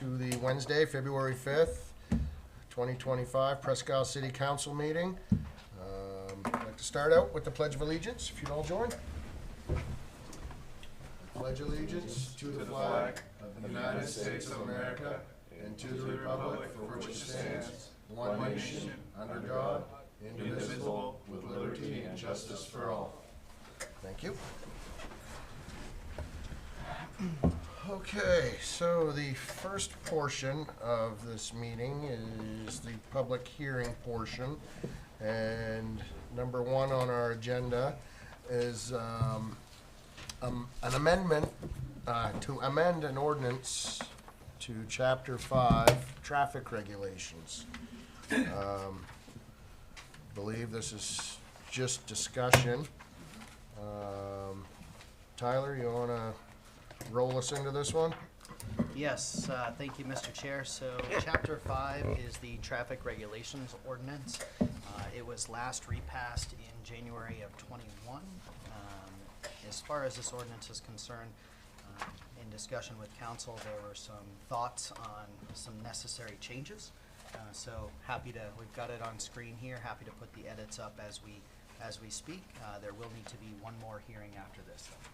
to the Wednesday, February 5th, 2025 Presque City Council meeting. I'd like to start out with the Pledge of Allegiance, if you'd all join. Pledge allegiance to the flag of the United States of America and to the republic for which it stands, one nation, under God, indivisible, with liberty and justice for all. Thank you. Okay, so the first portion of this meeting is the public hearing portion. And number one on our agenda is an amendment to amend an ordinance to Chapter 5, traffic regulations. Believe this is just discussion. Tyler, you want to roll us into this one? Yes, thank you, Mr. Chair. So Chapter 5 is the traffic regulations ordinance. It was last repassed in January of '21. As far as this ordinance is concerned, in discussion with council, there were some thoughts on some necessary changes. So we've got it on screen here, happy to put the edits up as we speak. There will need to be one more hearing after this, though.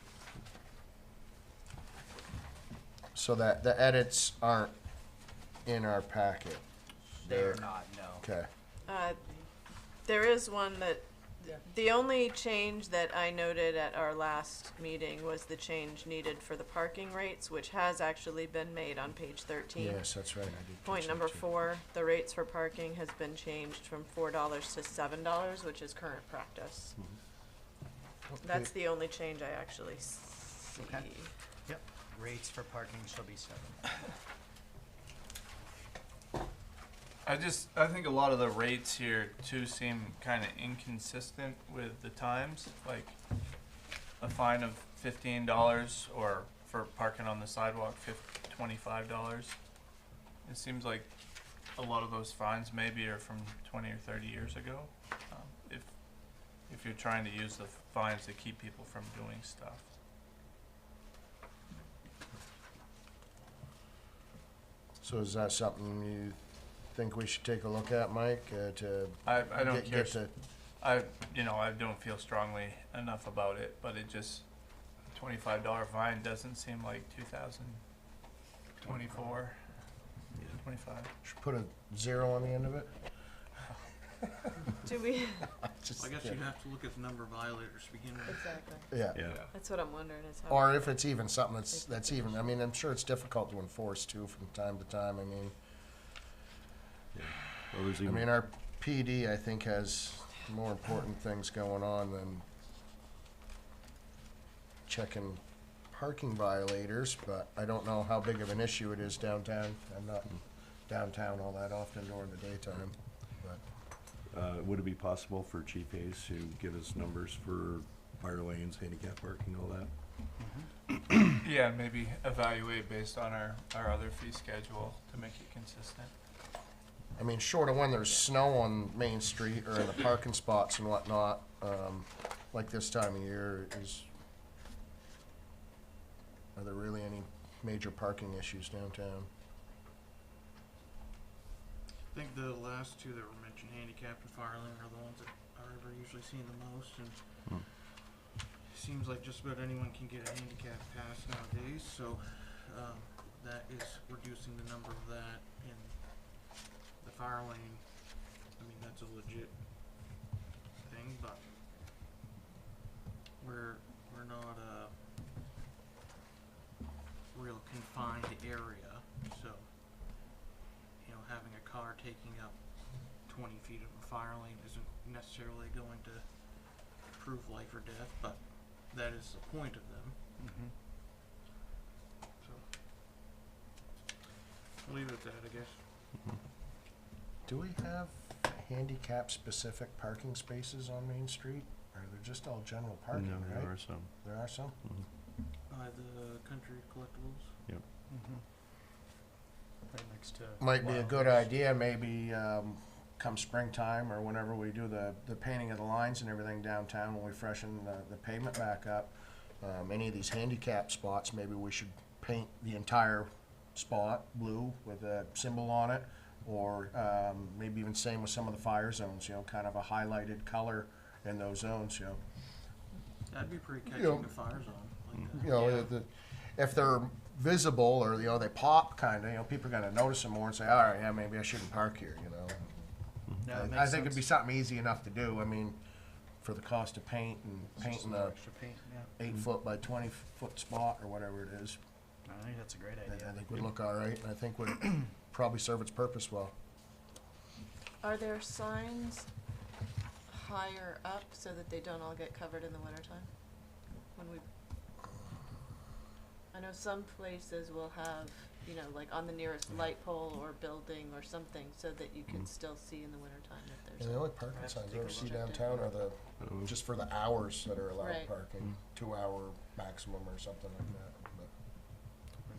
So that the edits aren't in our packet? They're not, no. Okay. There is one that, the only change that I noted at our last meeting was the change needed for the parking rates, which has actually been made on page 13. Yes, that's right. I did Point catch number that too. 4, the rates for parking has been changed from $4 to $7, which is current practice. That's the only change I actually see. Okay. Yep. Rates for parking shall be 7. I think a lot of the rates here too seem kind of inconsistent with the times, like a fine of $15 or for parking on the sidewalk, $25. It seems like a lot of those fines maybe are from 20 or 30 years ago. If you're trying to use the fines to keep people from doing stuff. So is that something you think we should take a look at, Mike, to I don't care. get the, I don't feel strongly enough about it, but it just, a $25 fine doesn't seem like 2024, 25. should put a 0 on the end of it? Do we? Just I guess kidding. you'd have to look at the number of violators to begin with. Exactly. Yeah. That's what I'm wondering is how. Or if it's even something that's even, I mean, I'm sure it's difficult to enforce too from time to time. I mean, our PD, I think, has more important things going on than checking parking violators, but I don't know how big of an issue it is downtown. I'm not downtown all that often during the daytime, but. Would it be possible for Chief Hayes to get us numbers for fire lanes, handicap parking, all that? Yeah, maybe evaluate based on our other fee schedule to make it consistent. I mean, short of when there's snow on Main Street or in the parking spots and whatnot, like this time of year, are there really any major parking issues downtown? I think the last two that were mentioned, handicapped and fire lane, are the ones that are ever usually seen the most, and seems like just about anyone can get a handicap pass nowadays, so that is reducing the number of that in the fire lane. I mean, that's a legit thing, but we're not a real confined area, so having a car taking up 20 feet of a fire lane isn't necessarily going to prove life or death, but that is the point of them. So, I'll leave it at that, I guess. Do we have handicap-specific parking spaces on Main Street? Or they're just all general parking, No, right? there are some. There are some? By the country collectibles. Yep. Right next to. Might be a Wild good Horse. idea, maybe, come springtime or whenever we do the painting of the lines and everything downtown, when we freshen the pavement back up, any of these handicap spots, maybe we should paint the entire spot, blue, with a symbol on it, or maybe even same with some of the fire zones, kind of a highlighted color in those zones, That'd be pretty catchy, You know, the fire zone, like that. if they're visible or, they pop kinda, people are gonna notice them more and say, all right, yeah, maybe I shouldn't park here, No, it I makes think it'd be sense. something easy enough to do, for the cost of paint and It's just painting a little a extra paint, yeah. 8 foot by 20 foot spot or whatever it is, I think that's a great I idea. think would look all right, and I think would probably serve its purpose well. Are there signs higher up so that they don't all get covered in the wintertime? I know some places will have, like on the nearest light pole or building or something, so that you can still see in the wintertime if And there's. the only parking Perhaps signs I take ever a see look at downtown are the, Oh. just for the hours that are allowed Right. parking, 2 hour maximum or something like that, but.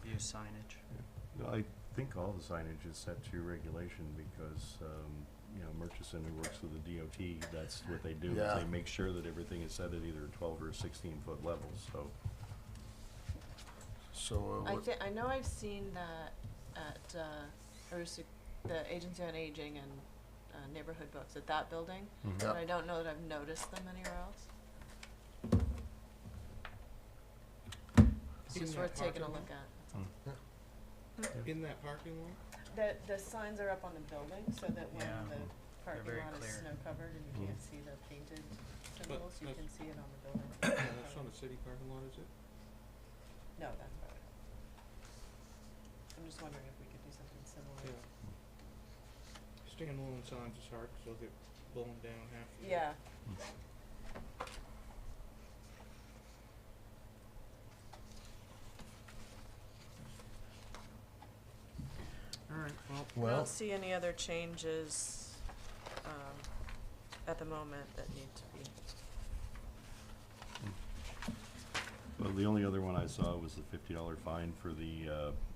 Review signage. No, I think all the signage is set to regulation because, Murchison, who works with the DOT, that's what they do. is Yeah. They make sure that everything is set at either 12 or 16-foot levels, so. So, I know I've seen that at, the Agency on Aging and, Neighborhood Books at that building, Mhm. but Yeah. I don't know that I've noticed them anywhere else. It's In just that worth taking a parking look lot? at. In that parking lot? The signs are up on the building, so that when Yeah. the parking very lot is clear. snow covered and you can't see the painted symbols, you that's- can see it on the building. Yeah, that's on the city parking lot, is it? No, that's private. I'm just wondering if we could do something similar. Yeah. Standalone signs is hard, cause they'll get blown down half the. Yeah, Alright, well, I well, don't see any other changes, at the moment that need to be. Well, the only other one I saw was the $50 fine for the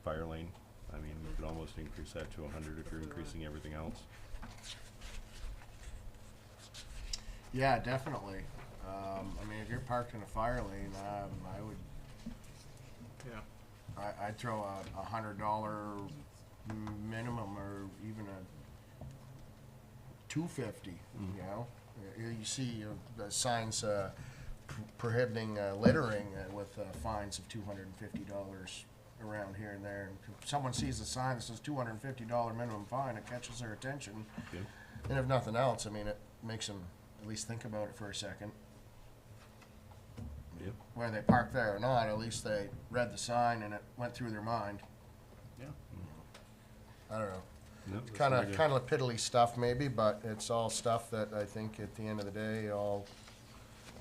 fire lane. I mean, you could almost increase that to 100 if you're increasing everything else. yeah, definitely. If you're parked in a fire lane, I'd throw a $100 minimum or even a $250, You see the signs prohibiting littering with fines of $250 around here and there. And if someone sees a sign that says $250 minimum fine, it catches their attention. Yeah. And if nothing else, it makes them at least think about it for a second. Yep. Whether they parked there or not, at least they read the sign and it went through their mind. Yeah. I don't know. Nope, It's that's kind an of idea. piddly stuff maybe, but it's all stuff that I think at the end of the day all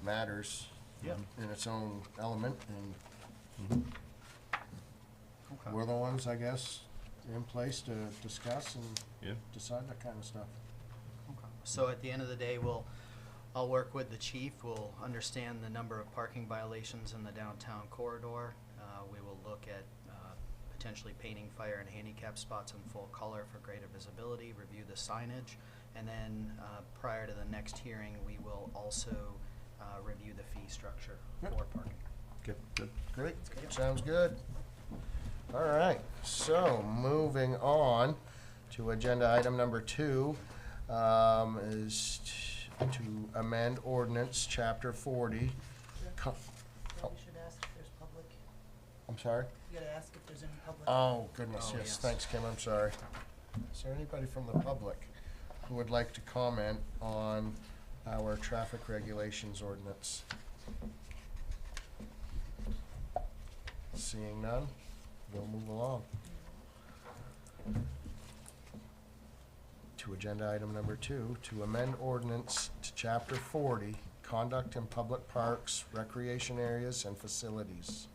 matters Yeah. in its own element, and Okay. we're the ones, I guess, in place to discuss and Yeah. decide that kind of stuff. Okay. So at the end of the day, I'll work with the chief. We'll understand the number of parking violations in the downtown corridor. We will look at potentially painting fire and handicap spots in full color for greater visibility, review the signage, and then prior to the next hearing, we will also review the fee structure Yep. for parking. Okay, good. Great, good. sounds good. All right, so moving on to agenda item number 2, is to amend ordinance chapter 40. Co- Well, you should ask if there's public, I'm sorry? you gotta ask if there's any public. Oh, goodness, Oh, yes, yes. thanks, Kim, I'm sorry. Is there anybody from the public who would like to comment on our traffic regulations ordinance? Seeing none, we'll move along. To agenda item number 2, to amend ordinance to chapter 40, conduct in public parks, recreation areas, and facilities.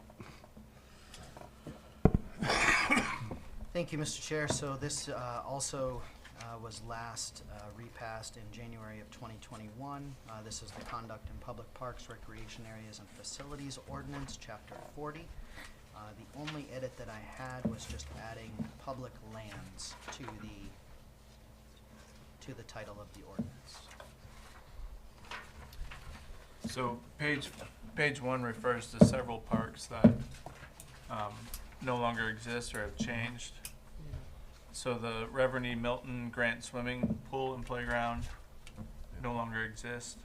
Thank you, Mr. Chair. So this also was last repassed in January of 2021. This is the Conduct in Public Parks, Recreation Areas, and Facilities Ordinance, Chapter 40. The only edit that I had was just adding public lands to the title of the ordinance. So page 1 refers to several parks that no longer exist or have changed. So the Reverend E. Milton Grant Swimming Pool and Playground no longer exist.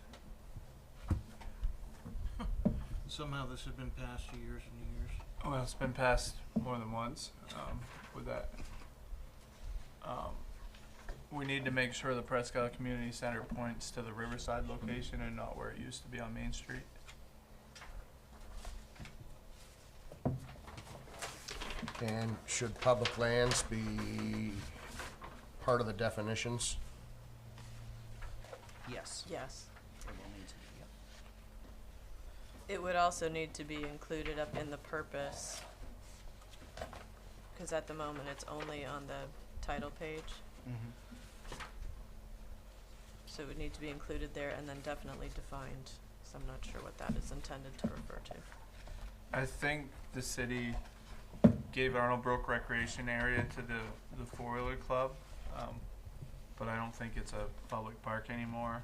Somehow this has been passed for years and years. Well, it's been passed more than once with that. We need to make sure the Presque Community Center points to the Riverside location and not where it used to be on Main Street. And should public lands be part of the definitions? Yes. Yes. It will need to be, yep. It would also need to be included up in the purpose, because at the moment it's only on the title page. So it would need to be included there and then definitely defined, so I'm not sure what that is intended to refer to. I think the city gave Arnold Brook Recreation Area to the four-wheeler club, but I don't think it's a public park anymore,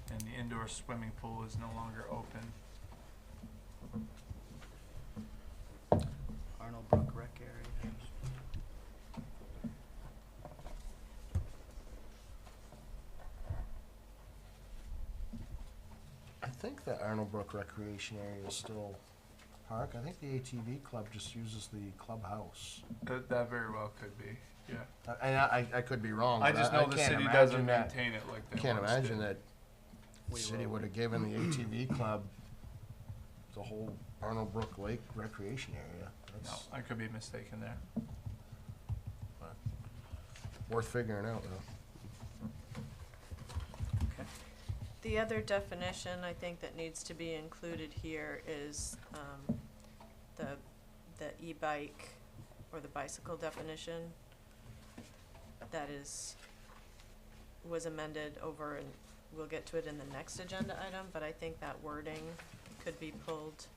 and the indoor swimming pool is no longer open. Arnold Brook Rec Area. I think the Arnold Brook Recreation Area is still park. I think the ATV club just uses the clubhouse. That very well could be, yeah. And I could be wrong. I but just know the can't city imagine doesn't that- maintain it like they Can't once imagine did. that the We city will. would have given the ATV club the whole Arnold Brook Lake Recreation Area. No, That's I could be mistaken there. worth figuring out, though. Okay. The other definition I think that needs to be included here is the e-bike or the bicycle definition that was amended over, and we'll get to it in the next agenda item, but I think that wording could be pulled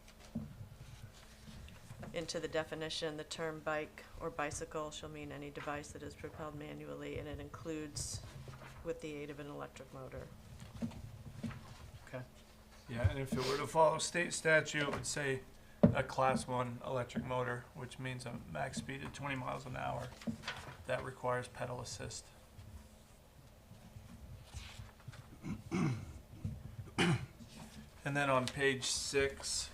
into the definition. The term bike or bicycle shall mean any device that is propelled manually, and it includes with the aid of an electric motor. Okay. Yeah, and if it were to follow state statute, it would say a class 1 electric motor, which means a max speed of 20 miles an hour. That requires pedal assist. And then on page 6,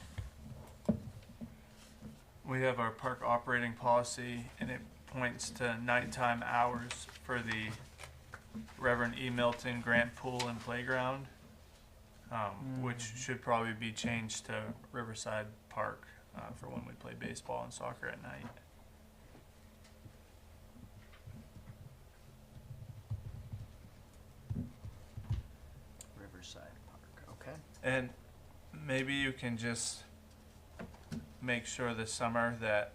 we have our park operating policy, and it points to nighttime hours for the Reverend E. Milton Grant Pool and Playground, which should probably be changed to Riverside Park for when we play baseball and soccer at night. Riverside Park, okay. And maybe you can just make sure this summer that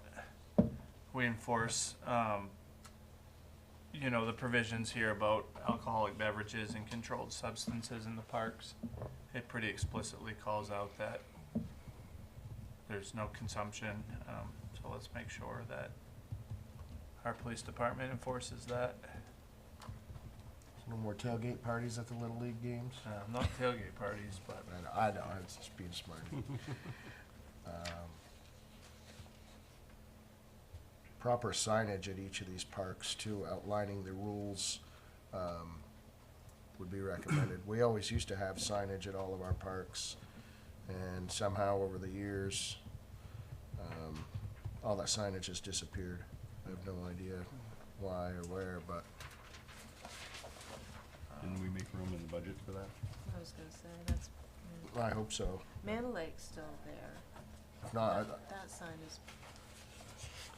we enforce, the provisions here about alcoholic beverages and controlled substances in the parks. It pretty explicitly calls out that there's no consumption, so let's make sure that our police department enforces that. No more tailgate parties at the Little League games. Not tailgate parties, but I know, I was just being smart. Proper signage at each of these parks too, outlining the rules, would be recommended. We always used to have signage at all of our parks, and somehow over the years, all that signage has disappeared. I have no idea why or where, but Didn't we make room in the budget for that? I was gonna say, that's, I hope so. Man Lake's still there. If not, That sign is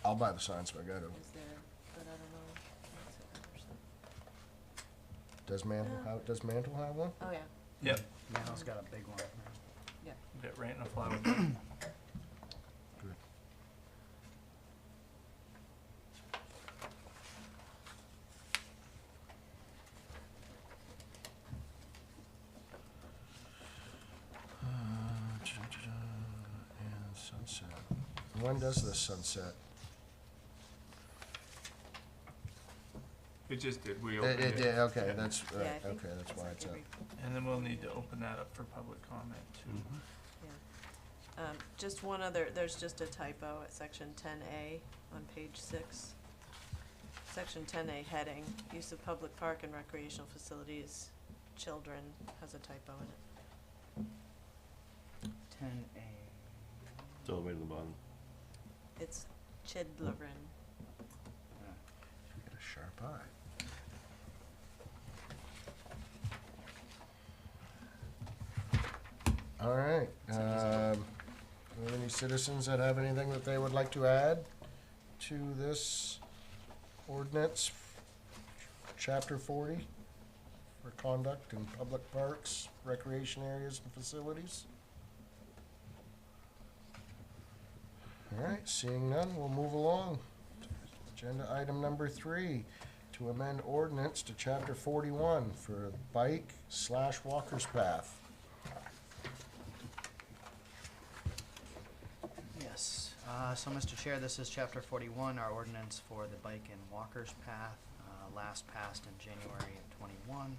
I'll buy the signs if I got to. there, but I don't know. What's it ever Does Mantle have one? Oh, yeah. yep, Mandel's got a big one. get right in a fly with it. Good. And sunset. When does this sunset? It just did, we opened it. Yeah, okay, that's, Yeah, I think okay, that's why it's up. every- And then we'll need to open that up for public comment too. Yeah. Just one other, there's just a typo at section 10A on page 6. Section 10A heading, use of public park and recreational facilities, children, has a typo in it. 10A. It's all the way to the bottom. It's children. You got a sharp eye. All right, are there any citizens that have anything that they would like to add to this ordinance, chapter 40, for conduct in public parks, recreation areas and facilities? All right, seeing none, we'll move along. Agenda item number 3, to amend ordinance to chapter 41 for bike/walker's path. Yes, so Mr. Chair, this is chapter 41, our ordinance for the bike and walkers path, last passed in January of 21.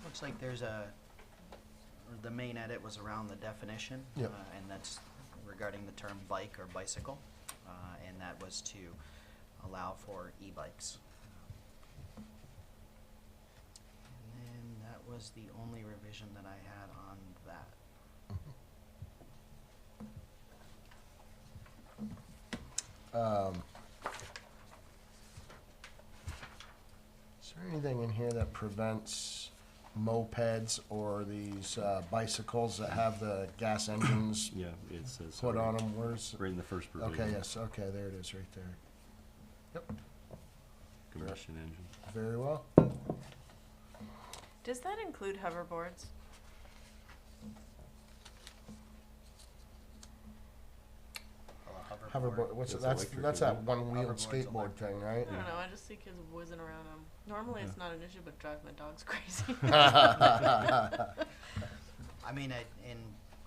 Looks like there's the main edit was around the definition. Yep. And that's regarding the term bike or bicycle, and that was to allow for e-bikes. And then that was the only revision that I had on that. Is there anything in here that prevents mopeds or these bicycles that have the gas engines Yeah, it says. put on them? Where's, Right in the first provision. okay, yes, okay, there it is, right there. Yep, Combustion engine. very well. Does that include hoverboards? Hoverboard, what's it, That's that's electric, that isn't it? one-wheel Hoverboard's skateboard electric. thing, right? I don't know, I just see kids whizzing around them. Normally it's Yeah. not an issue, but drives my dogs crazy. I mean, and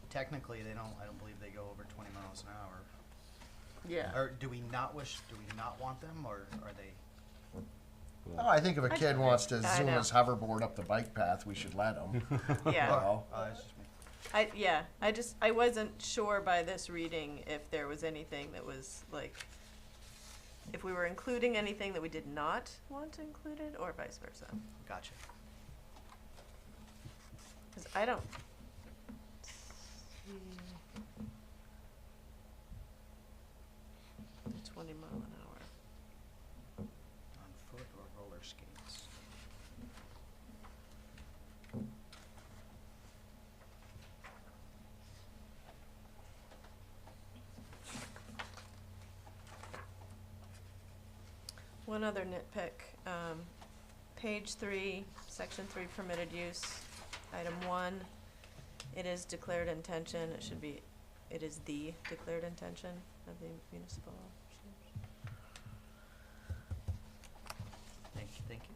technically, I don't believe they go over 20 miles an hour. Yeah. Or do we not want them, or are they? Oh, I think if a I- kid wants to I zoom know. his hoverboard up the bike path, we should let him. Yeah. Well, It's just me. I wasn't sure by this reading if there was anything that was like, if we were including anything that we did not want included, or vice versa. Gotcha. Cause I don't see. 20 mile an hour. On foot or roller skates. One other nitpick, page 3, section 3, permitted use, item 1, it is declared intention, it is the declared intention of the municipal officers. Thank you.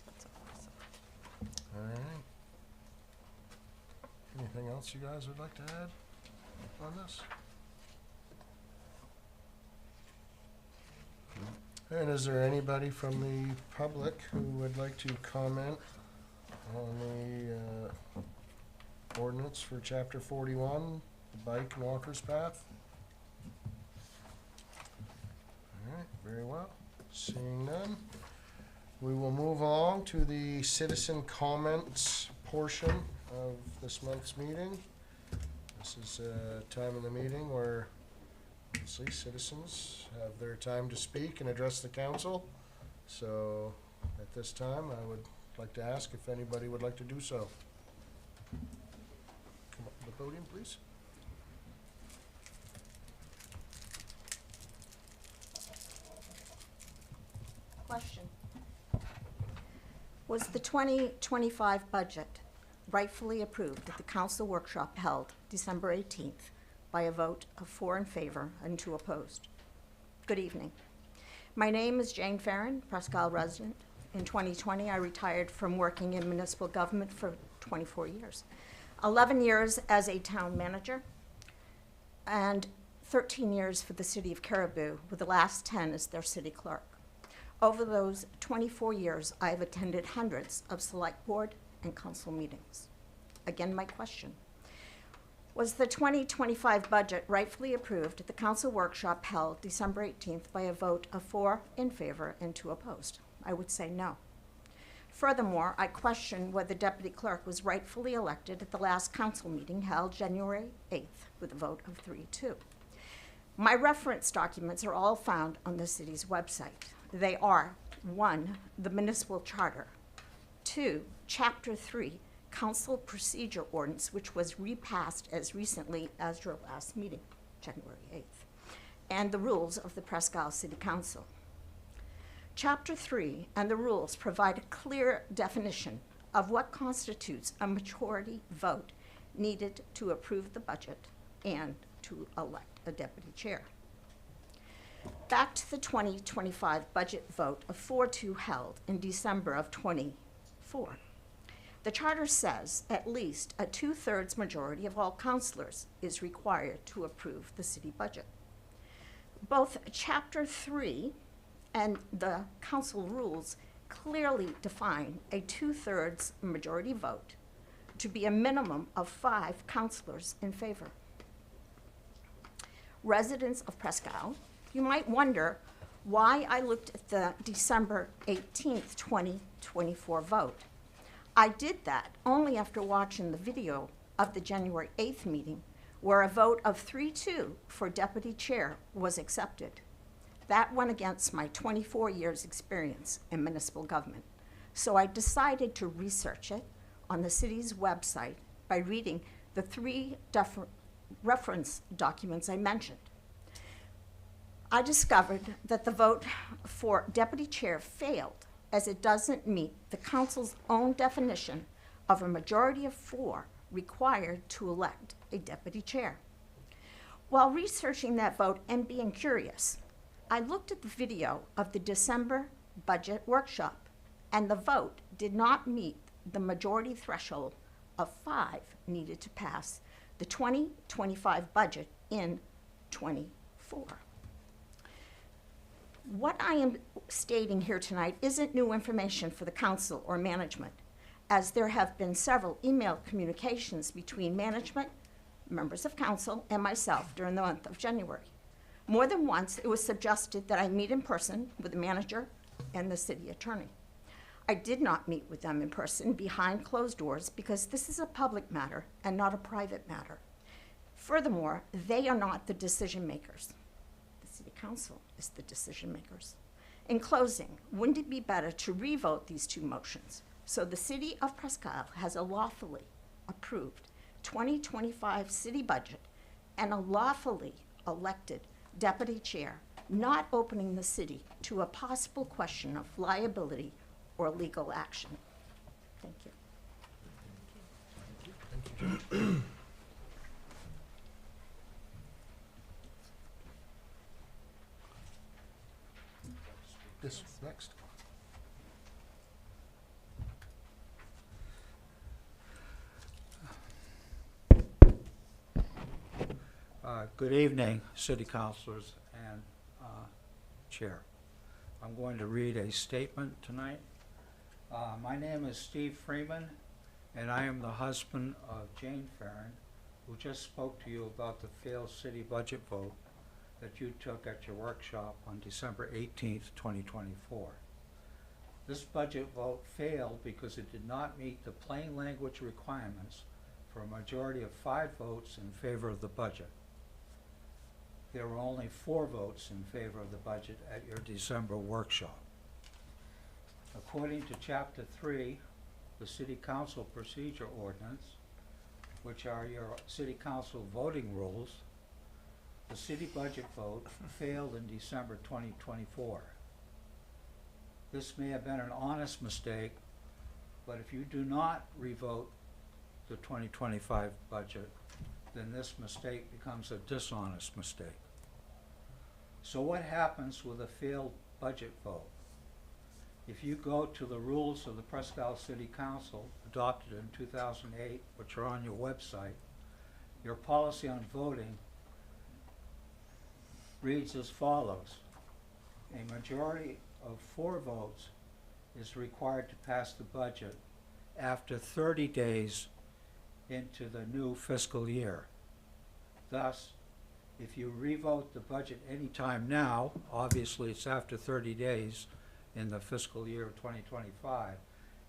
That's all I saw. all right. Anything else you guys would like to add on this? And is there anybody from the public who would like to comment on the ordinance for chapter 41, the bike and walker's path? All right, very well. Seeing none, we will move along to the citizen comments portion of this month's meeting. This is a time in the meeting where obviously citizens have their time to speak and address the council. So at this time, I would like to ask if anybody would like to do so. Come up to the podium, please. Question. Was the 2025 budget rightfully approved at the council workshop held December 18th by a vote of 4 in favor and 2 opposed? Good evening. My name is Jane Farron, Presque resident. In 2020, I retired from working in municipal government for 24 years. 11 years as a town manager, and 13 years for the city of Caribou, with the last 10 as their city clerk. Over those 24 years, I have attended hundreds of select board and council meetings. Again, my question: was the 2025 budget rightfully approved at the council workshop held December 18th by a vote of 4 in favor and 2 opposed? I would say no. Furthermore, I question whether deputy clerk was rightfully elected at the last council meeting held January 8th with a vote of 3-2. My reference documents are all found on the city's website. They are: 1, the municipal charter; 2, Chapter 3, Council Procedure Ordinance, which was repassed as recently as your last meeting, January 8th, and the rules of the Presque City Council. Chapter 3 and the rules provide a clear definition of what constitutes a majority vote needed to approve the budget and to elect a deputy chair. Back to the 2025 budget vote of 4-2 held in December of 24. The charter says at least a 2/3 majority of all councilors is required to approve the city budget. Both Chapter 3 and the council rules clearly define a 2/3 majority vote to be a minimum of 5 councilors in favor. Residents of Presque, you might wonder why I looked at the December 18th, 2024 vote. I did that only after watching the video of the January 8th meeting, where a vote of 3-2 for deputy chair was accepted. That went against my 24 years' experience in municipal government. So I decided to research it on the city's website by reading the 3 reference documents I mentioned. I discovered that the vote for deputy chair failed, as it doesn't meet the council's own definition of a majority of 4 required to elect a deputy chair. While researching that vote and being curious, I looked at the video of the December budget workshop, and the vote did not meet the majority threshold of 5 needed to pass the 2025 budget in 24. What I am stating here tonight isn't new information for the council or management, as there have been several email communications between management, members of council, and myself during the month of January. More than once, it was suggested that I meet in person with the manager and the city attorney. I did not meet with them in person behind closed doors because this is a public matter and not a private matter. Furthermore, they are not the decision makers. The city council is the decision makers. In closing, wouldn't it be better to revote these 2 motions so the city of Presque has a lawfully approved 2025 city budget and a lawfully elected deputy chair, not opening the city to a possible question of liability or legal action? Thank you. This next. Good evening, city councilors and chair. I'm going to read a statement tonight. My name is Steve Freeman, and I am the husband of Jane Farron, who just spoke to you about the failed city budget vote that you took at your workshop on December 18th, 2024. This budget vote failed because it did not meet the plain language requirements for a majority of 5 votes in favor of the budget. There were only 4 votes in favor of the budget at your December workshop. According to Chapter 3, the City Council Procedure Ordinance, which are your City Council voting rules, the city budget vote failed in December 2024. This may have been an honest mistake, but if you do not revote the 2025 budget, then this mistake becomes a dishonest mistake. So what happens with a failed budget vote? If you go to the rules of the Presque City Council adopted in 2008, which are on your website, your policy on voting reads as follows. A majority of 4 votes is required to pass the budget after 30 days into the new fiscal year. Thus, if you revote the budget anytime now, obviously it's after 30 days in the fiscal year of 2025.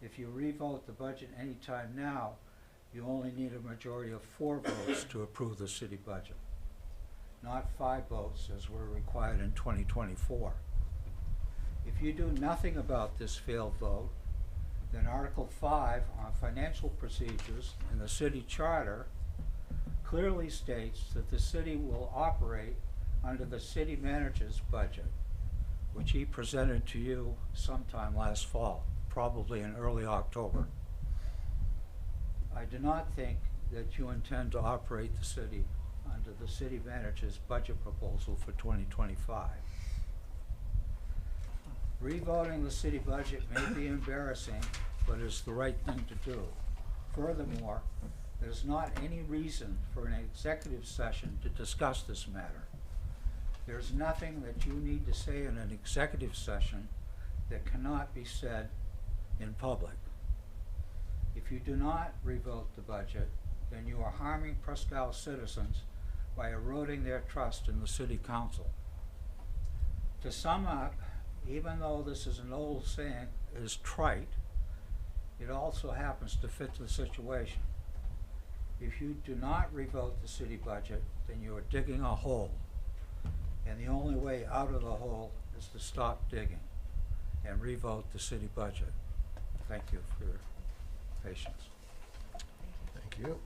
If you revote the budget anytime now, you only need a majority of 4 votes to approve the city budget, not 5 votes as were required in 2024. If you do nothing about this failed vote, then Article 5 on financial procedures in the city charter clearly states that the city will operate under the city manager's budget, which he presented to you sometime last fall, probably in early October. I do not think that you intend to operate the city under the city manager's budget proposal for 2025. Revoting the city budget may be embarrassing, but is the right thing to do. Furthermore, there's not any reason for an executive session to discuss this matter. There's nothing that you need to say in an executive session that cannot be said in public. If you do not revote the budget, then you are harming Presque citizens by eroding their trust in the city council. To sum up, even though this is an old saying, is trite, it also happens to fit the situation. If you do not revote the city budget, then you are digging a hole. And the only way out of the hole is to stop digging and revote the city budget. Thank you for your patience. Thank you.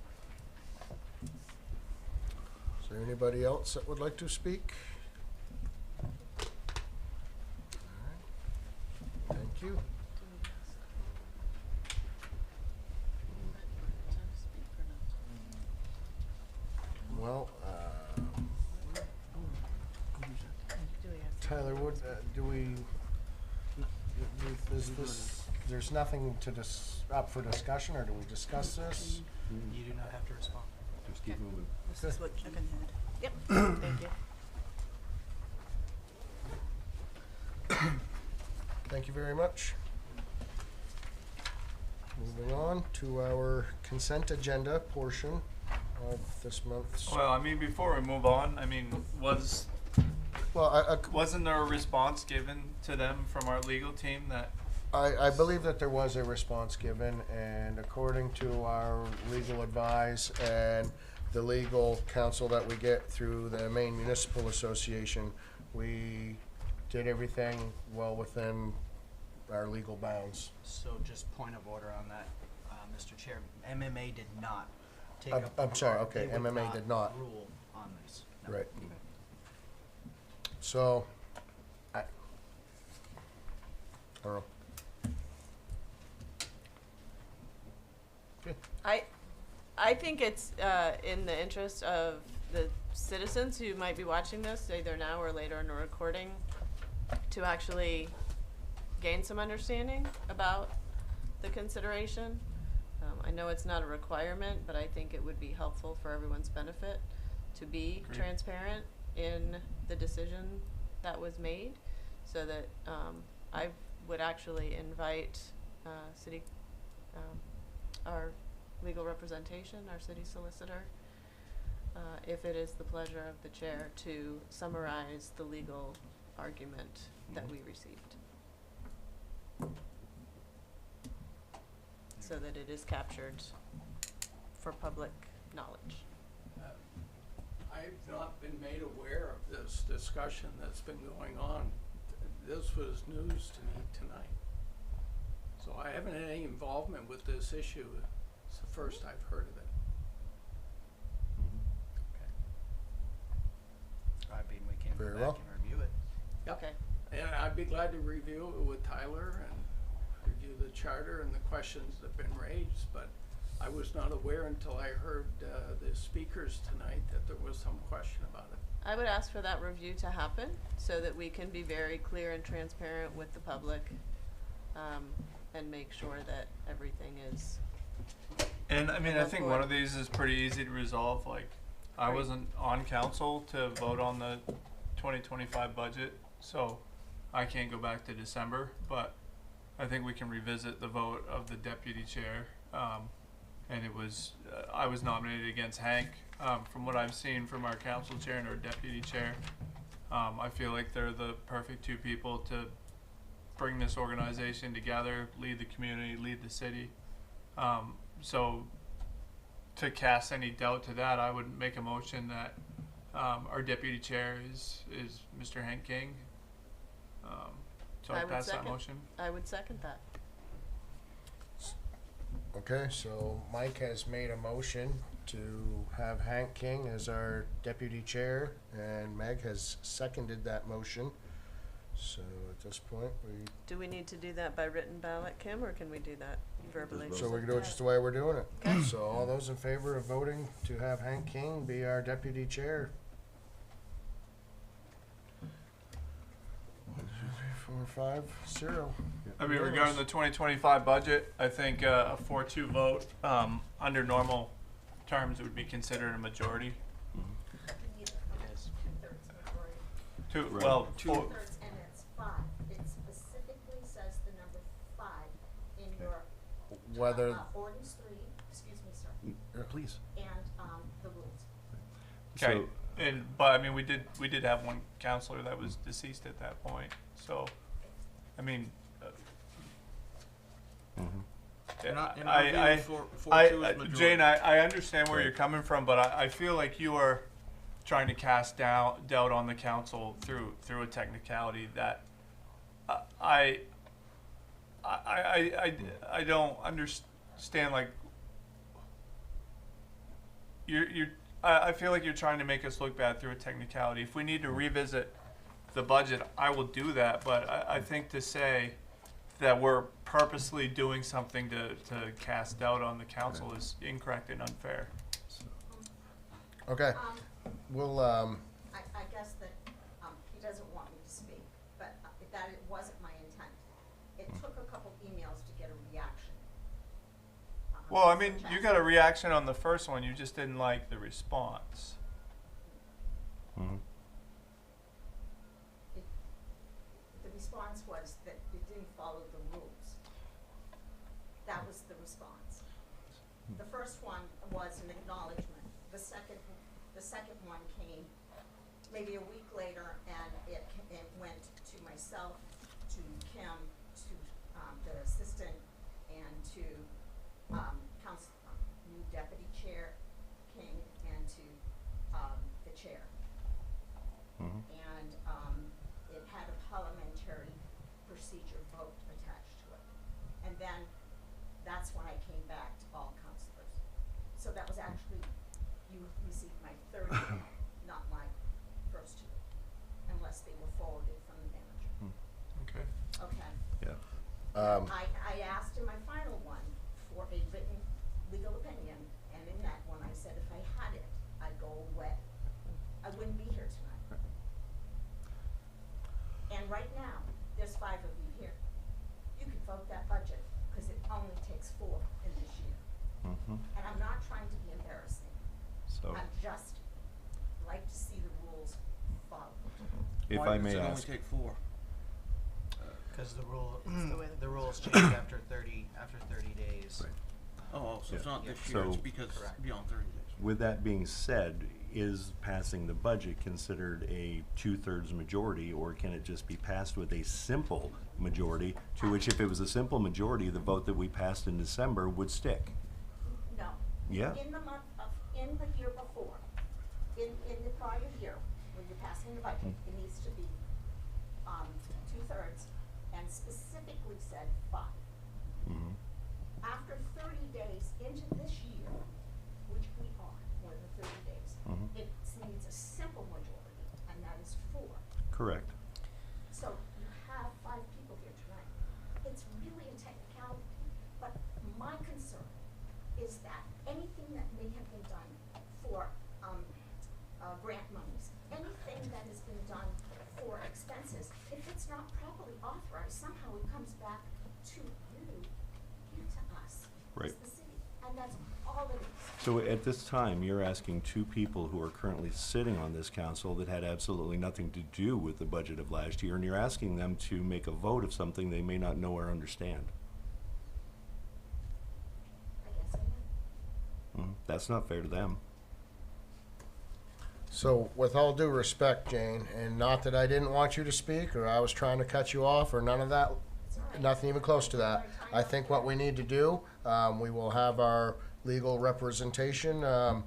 Is there anybody else that would like to speak? All right. Thank you. Well, Tyler, what, there's nothing to up for discussion, or do we discuss this? You do not have to respond. Just keep moving. This is what Kevin had. Yep, thank you. Thank you very much. Moving on to our consent agenda portion of this month's. Well, I mean, before we move on, I mean, Well, wasn't there a response given to them from our legal team that? I believe that there was a response given, and according to our legal advice and the legal counsel that we get through the Maine Municipal Association, we did everything well within our legal bounds. So just point of order on that, Mr. Chair, MMA did not take I'm- up. I'm sorry, okay, they would MMA did not. Rule on this. No. Right. So, I don't know. Okay. I think it's in the interest of the citizens who might be watching this, either now or later in a recording, to actually gain some understanding about the consideration. I know it's not a requirement, but I think it would be helpful for everyone's benefit to be Agreed. transparent in the decision that was made, so that I would actually invite our legal representation, our city solicitor, if it is the pleasure of the chair, to summarize the legal argument that we received, so that it is captured for public knowledge. I've not been made aware of this discussion that's been going on. This was news to me tonight. So I haven't had any involvement with this issue. It's the first I've heard of it. I mean, we can Very go well. back and review it. Okay. And I'd be glad to review it with Tyler and review the charter and the questions that have been raised, but I was not aware until I heard the speakers tonight that there was some question about it. I would ask for that review to happen, so that we can be very clear and transparent with the public, and make sure that everything is. And I mean, I Above think board. one of these is pretty easy to resolve. Like, I Right. wasn't on council to vote on the 2025 budget, so I can't go back to December, but I think we can revisit the vote of the deputy chair. And it was, I was nominated against Hank. From what I've seen from our council chair and our deputy chair, I feel like they're the perfect two people to bring this organization together, lead the community, lead the city. So to cast any doubt to that, I would make a motion that our deputy chair is Mr. Hank King. So I I would pass that second. motion. I would second that. Okay, so Mike has made a motion to have Hank King as our deputy chair, and Meg has seconded that motion. So at this point, Do we need to do that by written ballot, Kim, or can we do that verbally? so we can do it just the way we're doing it. So all those in favor of voting to have Hank King be our deputy chair? 1, 2, 3, 4, 5, 0. I mean, regarding the 2025 budget, I think a 4-2 vote under normal terms would be considered a majority. Two, Right. well, Two-thirds, and it's 5. It specifically says the number 5 in your Whether, ordinance 3, excuse me, sir, Please. and the rules. okay, So, but I mean, we did have one counselor that was deceased at that point, so, I mean, And I I, agree with four two is majority. Jane, I understand where Right. you're coming from, but I feel like you are trying to cast doubt on the council through a technicality that I don't understand. Like I feel like you're trying to make us look bad through a technicality. If we need to revisit the budget, I will do that. But I think to say that we're purposely doing something to cast doubt on the council is incorrect and unfair. okay, we'll, I guess that he doesn't want me to speak, but that it wasn't my intent. It took a couple emails to get a reaction. Well, I mean, you got a reaction on the first one. You just didn't like the response. Mhm. The response was that it didn't follow the rules. That was the response. The first one was an acknowledgement. The second one came maybe a week later, and it went to myself, to Kim, to the assistant, and to new deputy chair King, and to the chair. Mhm. And it had a parliamentary procedure vote attached to it. And then that's when I came back to all councilors. So that was actually, you received my third email, not my first two, unless they were forwarded from the manager. Okay. Okay. Yeah. I asked in my final one for a written legal opinion, and in that one I said if I had it, I'd go away. I wouldn't be here tonight. And right now, there's 5 of you here. You could vote that budget, because it only takes 4 in this year. Mhm. And I'm not trying to be embarrassing. So, I'm just like to see the rules followed. if Why I does may it only ask, take 4? Because the rule, It's the way the the rules change after 30 days. Right. Oh, so it's Yeah. not this Yeah. year, it's So- because Correct. beyond 30 days. with that being said, is passing the budget considered a 2/3 majority, or can it just be passed with a simple majority, to which if it was a simple majority, the vote that we passed in December would stick? No. Yeah. In the month of, in the year before, in the prior year, when you're passing the budget, it needs to be, 2/3, and specifically said 5. Mhm. After 30 days into this year, which we are, more than 30 days, Mhm. it needs a simple majority, and that is 4. Correct. So you have 5 people here tonight. It's really a technicality, but my concern is that anything that may have been done for grant monies, anything that has been done for expenses, if it's not properly authorized, somehow it comes back to you and to us, Right. as the city. And that's So at this time, you're asking two people who are currently sitting on this council that had absolutely nothing to do with the budget of last year, and you're asking them to make a vote of something they may not know or understand. That's not fair to them. So with all due respect, Jane, and not that I didn't want you to speak or I was trying to cut you off or none of that, nothing even close to that. I think what we need to do, we will have our legal representation go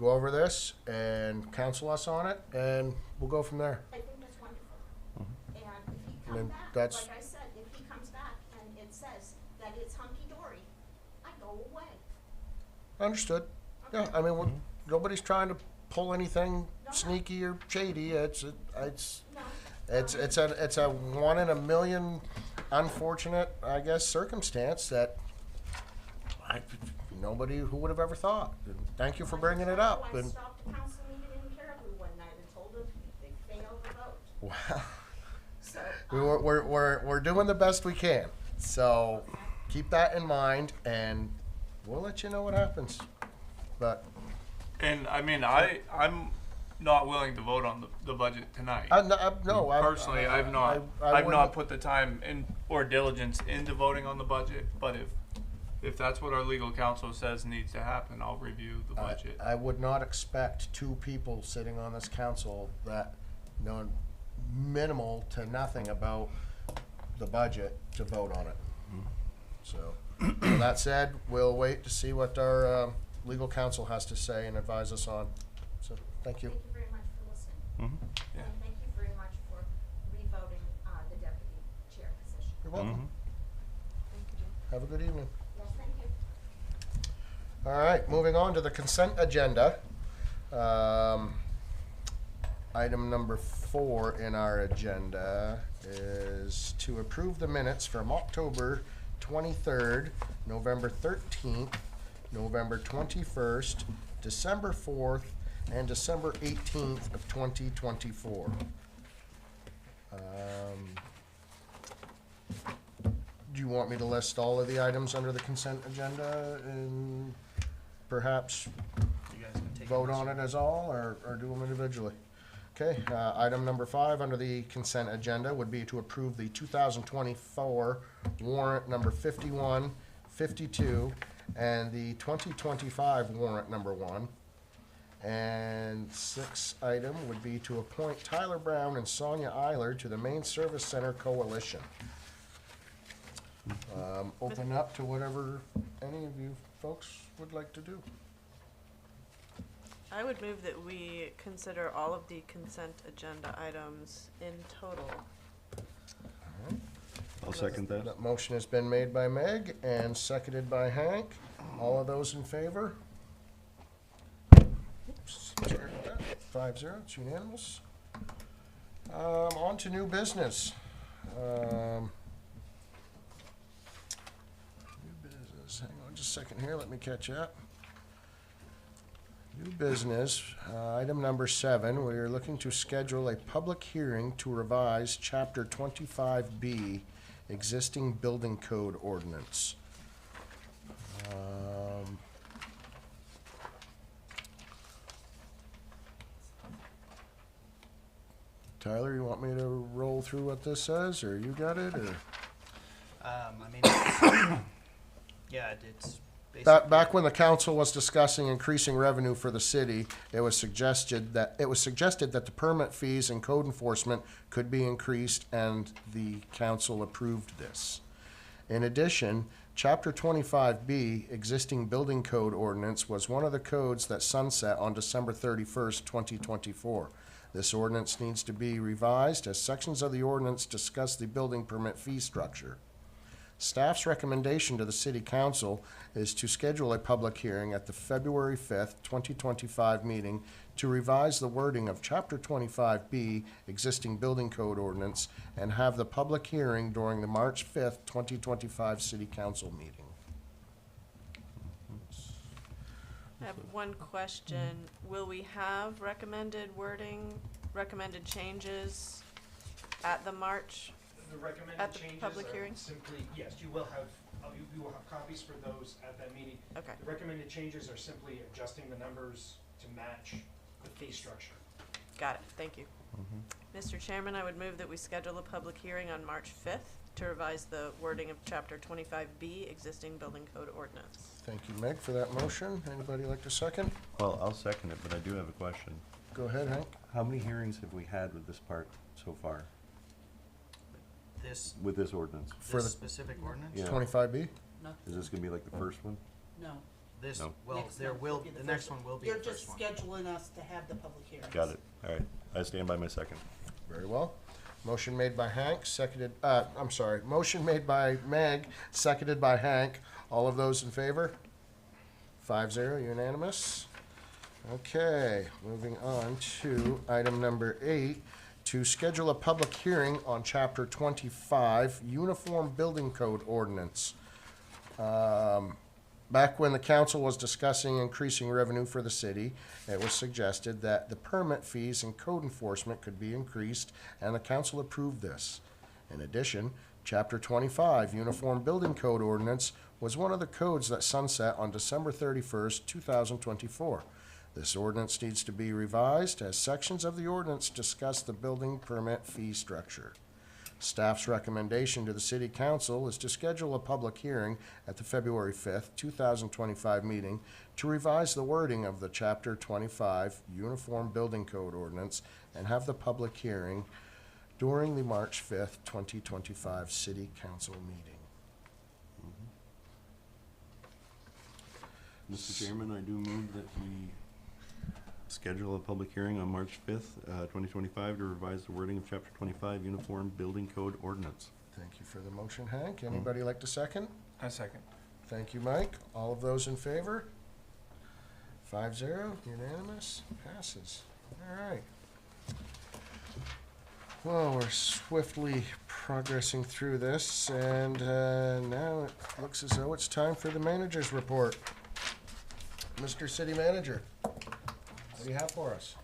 over this and counsel us on it, and we'll go from there. I think that's wonderful. And if he And comes back, that's- like I said, if he comes back and it says that it's hunky-dory, I go away. Understood. Yeah, I mean, nobody's trying to pull anything sneaky or shady. It's No, a one in a million unfortunate, I guess, circumstance that nobody who would have ever thought. And thank you for bringing it up. I And stopped a council meeting in Caribou one night and told them they failed the vote. wow, So, we're doing the best we can. So keep that in mind, and we'll let you know what happens. But And I mean, I'm not willing to vote on the budget tonight. no, Personally, I've not I I've not wouldn't- put the time in or diligence into voting on the budget. But if that's what our legal counsel says needs to happen, I'll review the budget. I would not expect two people sitting on this council that know minimal to nothing about the budget to vote on it. So, with that said, we'll wait to see what our legal counsel has to say and advise us on. So, thank you. thank you very much for listening. Yeah. And thank you very much for revoting the deputy chair position. You're welcome. Thank you, Jane. Have a good evening. Yes, thank you. All right, moving on to the consent agenda. Item number 4 in our agenda is to approve the minutes from October 23rd, November 13th, November 21st, December 4th, and December 18th of 2024. Do you want me to list all of the items under the consent agenda and perhaps You guys can take vote this. on it as all, or do them individually? Okay, item number 5 under the consent agenda would be to approve the 2024 warrant number 51, 52, and the 2025 warrant number 1. And 6th item would be to appoint Tyler Brown and Sonia Eiler to the Main Service Center Coalition. Open up to whatever any of you folks would like to do. I would move that we consider all of the consent agenda items in total. I'll second that. That motion has been made by Meg and seconded by Hank. All of those in favor? Oops, sorry about that. 5-0, it's unanimous. On to new business. New business, hang on just a second here, let me catch up. New business, item number 7, we are looking to schedule a public hearing to revise Chapter 25B, existing building code ordinance. Tyler, you want me to roll through what this says, or you got it, or? I mean, yeah, it's basically. Back when the council was discussing increasing revenue for the city, it was suggested that the permit fees and code enforcement could be increased, and the council approved this. In addition, Chapter 25B, existing building code ordinance, was one of the codes that sunset on December 31st, 2024. This ordinance needs to be revised as sections of the ordinance discuss the building permit fee structure. Staff's recommendation to the City Council is to schedule a public hearing at the February 5th, 2025 meeting to revise the wording of Chapter 25B, existing building code ordinance, and have the public hearing during the March 5th, 2025 City Council meeting. I have one question. Will we have recommended wording, recommended changes at the March? The recommended At the changes public are hearing? simply, yes, you will have You will have copies for those at that meeting. Okay. The recommended changes are simply adjusting the numbers to match the fee structure. Got it, thank you. Mr. Chairman, I would move that we schedule a public hearing on March 5th to revise the wording of Chapter 25B, existing building code ordinance. Thank you, Meg, for that motion. Anybody like to second? Well, I'll second it, but I do have a question. Go ahead, Hank. How many hearings have we had with this part so far, This, with this ordinance? For this the specific ordinance? Yeah. 25B? No, Is this gonna be like the first one? no. This, No. well, Next there month will, be the first next one will be the You're first just one. scheduling us to have the public hearings. Got it. All right. I stand by my second. Very well. Motion made by Hank, seconded, I'm sorry, motion made by Meg, seconded by Hank. All of those in favor? 5-0, unanimous. Okay, moving on to item number 8, to schedule a public hearing on Chapter 25, Uniform Building Code Ordinance. Back when the council was discussing increasing revenue for the city, it was suggested that the permit fees and code enforcement could be increased, and the council approved this. In addition, Chapter 25, Uniform Building Code Ordinance, was one of the codes that sunset on December 31st, 2024. This ordinance needs to be revised as sections of the ordinance discuss the building permit fee structure. Staff's recommendation to the City Council is to schedule a public hearing at the February 5th, 2025 meeting to revise the wording of the Chapter 25 Uniform Building Code Ordinance and have the public hearing during the March 5th, 2025 City Council meeting. Mr. Chairman, I do move that we schedule a public hearing on March 5th, 2025 to revise the wording of Chapter 25 Uniform Building Code Ordinance. Thank you for the motion, Hank. Anybody like to second? I second. Thank you, Mike. All of those in favor? 5-0, unanimous, passes. All right. Well, we're swiftly progressing through this, and now it looks as though it's time for the manager's report. Mr. City Manager, what do you have for us?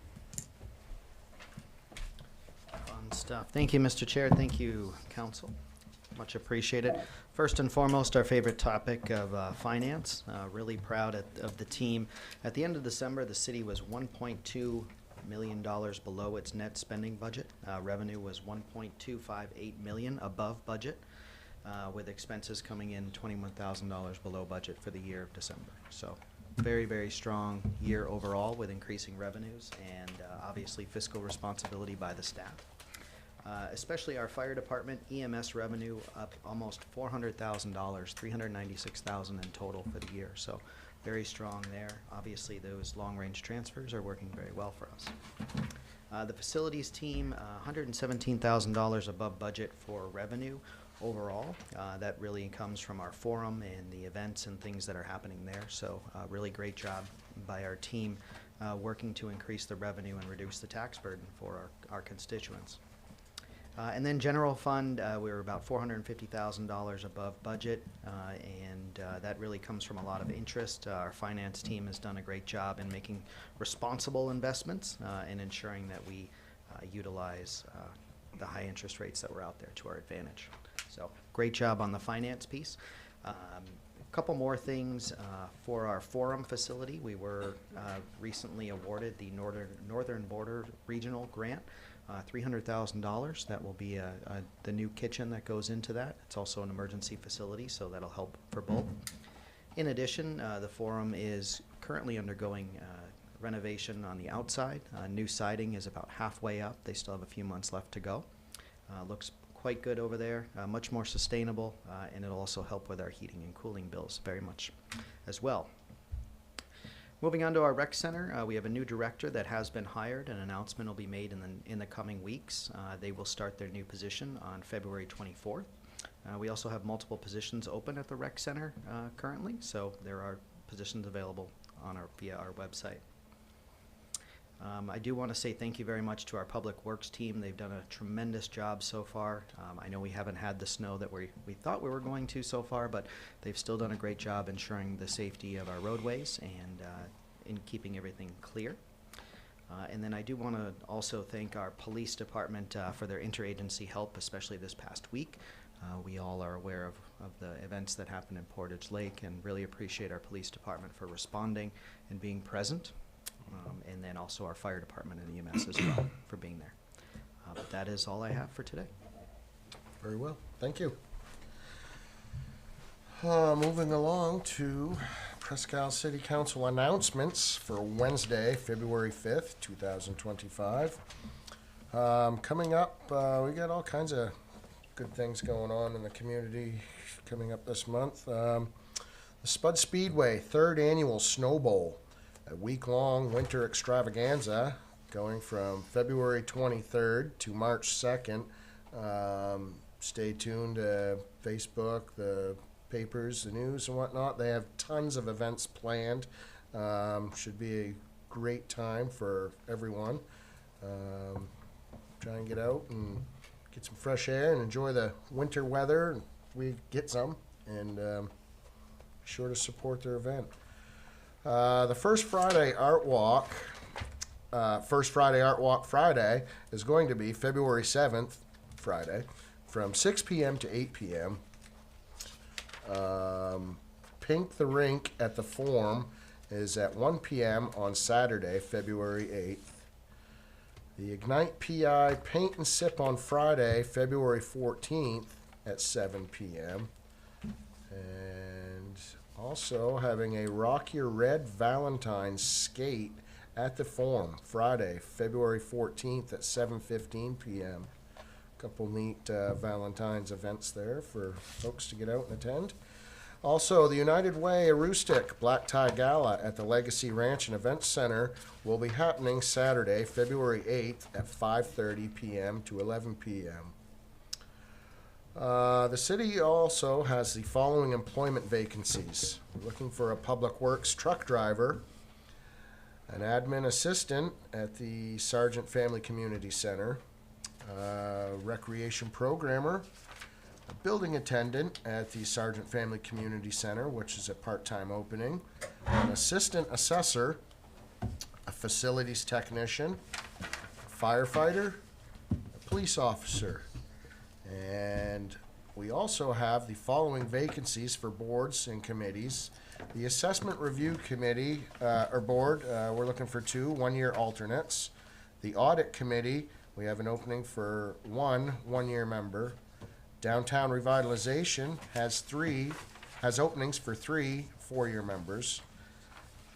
Fun stuff. Thank you, Mr. Chair. Thank you, Council. Much appreciated. First and foremost, our favorite topic of finance. Really proud of the team. At the end of December, the city was $1.2 million below its net spending budget. Revenue was $1.258 million above budget, with expenses coming in $21,000 below budget for the year of December. So very, very strong year overall with increasing revenues and obviously fiscal responsibility by the staff. Especially our fire department EMS revenue up almost $400,000, $396,000 in total for the year. So very strong there. Obviously, those long-range transfers are working very well for us. The facilities team, $117,000 above budget for revenue overall. That really comes from our forum and the events and things that are happening there. So really great job by our team working to increase the revenue and reduce the tax burden for our constituents. And then general fund, we were about $450,000 above budget, and that really comes from a lot of interest. Our finance team has done a great job in making responsible investments and ensuring that we utilize the high interest rates that were out there to our advantage. So great job on the finance piece. A couple more things for our forum facility. We were recently awarded the Northern Border Regional Grant. $300,000. That will be the new kitchen that goes into that. It's also an emergency facility, so that'll help for both. In addition, the forum is currently undergoing renovation on the outside. New siding is about halfway up. They still have a few months left to go. Looks quite good over there, much more sustainable, and it'll also help with our heating and cooling bills very much as well. Moving on to our rec center, we have a new director that has been hired. An announcement will be made in the coming weeks. They will start their new position on February 24th. We also have multiple positions open at the rec center currently, so there are positions available on via our website. I do want to say thank you very much to our Public Works team. They've done a tremendous job so far. I know we haven't had the snow that we thought we were going to so far, but they've still done a great job ensuring the safety of our roadways and in keeping everything clear. And then I do want to also thank our police department for their interagency help, especially this past week. We all are aware of of the events that happened in Portage Lake, and really appreciate our police department for responding and being present, and then also our fire department and EMS as well for being there. But that is all I have for today. Very well, thank you. Moving along to Presque City Council announcements for Wednesday, February 5th, 2025. Coming up, we got all kinds of good things going on in the community coming up this month. The Spud Speedway 3rd Annual Snow Bowl, a week-long winter extravaganza going from February 23rd to March 2nd. Stay tuned to Facebook, the papers, the news and whatnot. They have tons of events planned. Should be a great time for everyone. Try and get out and get some fresh air and enjoy the winter weather. We get some, and be sure to support their event. The First Friday Art Walk Friday is going to be February 7th, Friday, from 6 p.m. to 8 p.m. Pink the Rink at the Forum is at 1 p.m. on Saturday, February 8th. The Ignite PI Paint and Sip on Friday, February 14th at 7 p.m. And also having a Rock Your Red Valentine's Skate at the Forum, Friday, February 14th at 7:15 p.m. Couple neat Valentine's events there for folks to get out and attend. Also, the United Way Aroostook Black Tie Gala at the Legacy Ranch and Events Center will be happening Saturday, February 8th at 5:30 p.m. to 11 p.m. The city also has the following employment vacancies. We're looking for a public works truck driver, an admin assistant at the Sargent Family Community Center, recreation programmer, a building attendant at the Sargent Family Community Center, which is a part-time opening, an assistant assessor, a facilities technician, a firefighter, a police officer. And we also have the following vacancies for boards and committees. The Assessment Review Committee, or Board, we're looking for 2 one-year alternates. The Audit Committee, we have an opening for 1 one-year member. Downtown Revitalization has openings for 3 four-year members.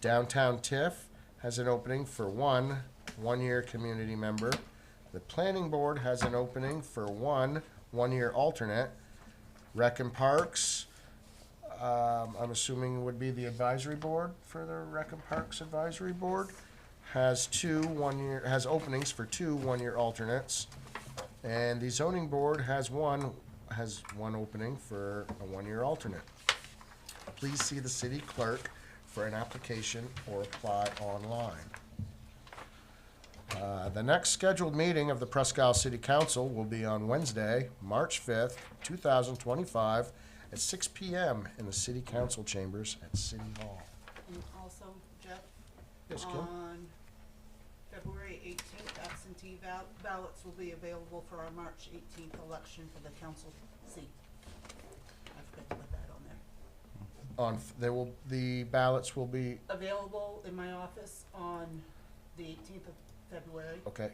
Downtown TIF has an opening for 1 one-year community member. The Planning Board has an opening for 1 one-year alternate. Rec and Parks, I'm assuming would be the advisory board for the Rec and Parks Advisory Board, has openings for 2 one-year alternates. And the Zoning Board has one opening for a 1-year alternate. Please see the city clerk for an application or apply online. The next scheduled meeting of the Presque City Council will be on Wednesday, March 5th, 2025, at 6 p.m. in the City Council chambers at City Hall. And also, Jeff, Yes, Kim? on February 18th, absentee ballots will be available for our March 18th election for the council seat. I forgot to put that on there. The ballots will be, Available in my office on the 18th of February okay,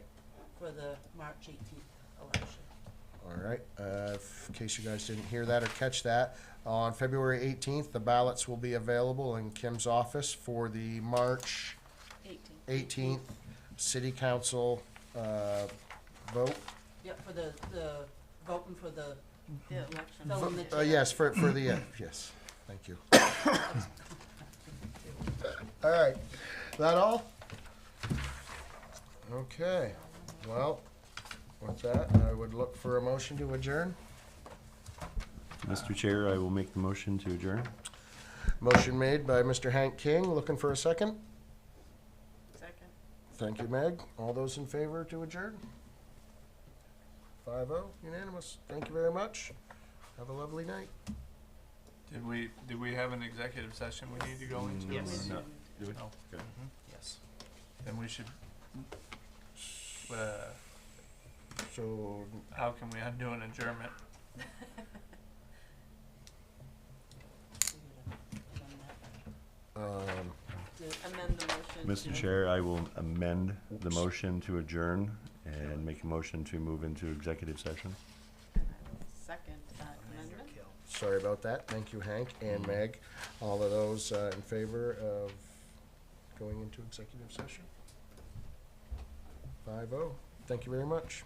for the March 18th election. all right. In case you guys didn't hear that or catch that, on February 18th, the ballots will be available in Kim's office for the March 18th City Council vote. Yep, for the voting for the election. Vo- Filling the chair. Yes, for the, yes, thank you. All right, that all? Okay, well, with that, I would look for a motion to adjourn. Mr. Chair, I will make the motion to adjourn. Motion made by Mr. Hank King, looking for a second. Second. Thank you, Meg. All those in favor to adjourn? 5-0, unanimous. Thank you very much. Have a lovely night. Did we have an executive session we need to go into? Yes. No. Do we? No. Okay. Yes. Then we should, So, how can we undo an adjournment? amend the motion. Mr. Chair, I will amend the motion to adjourn and make a motion to move into executive session. And I will second that amendment. Kill. Sorry about that. Thank you, Hank and Meg. All of those in favor of going into executive session? 5-0. Thank you very much.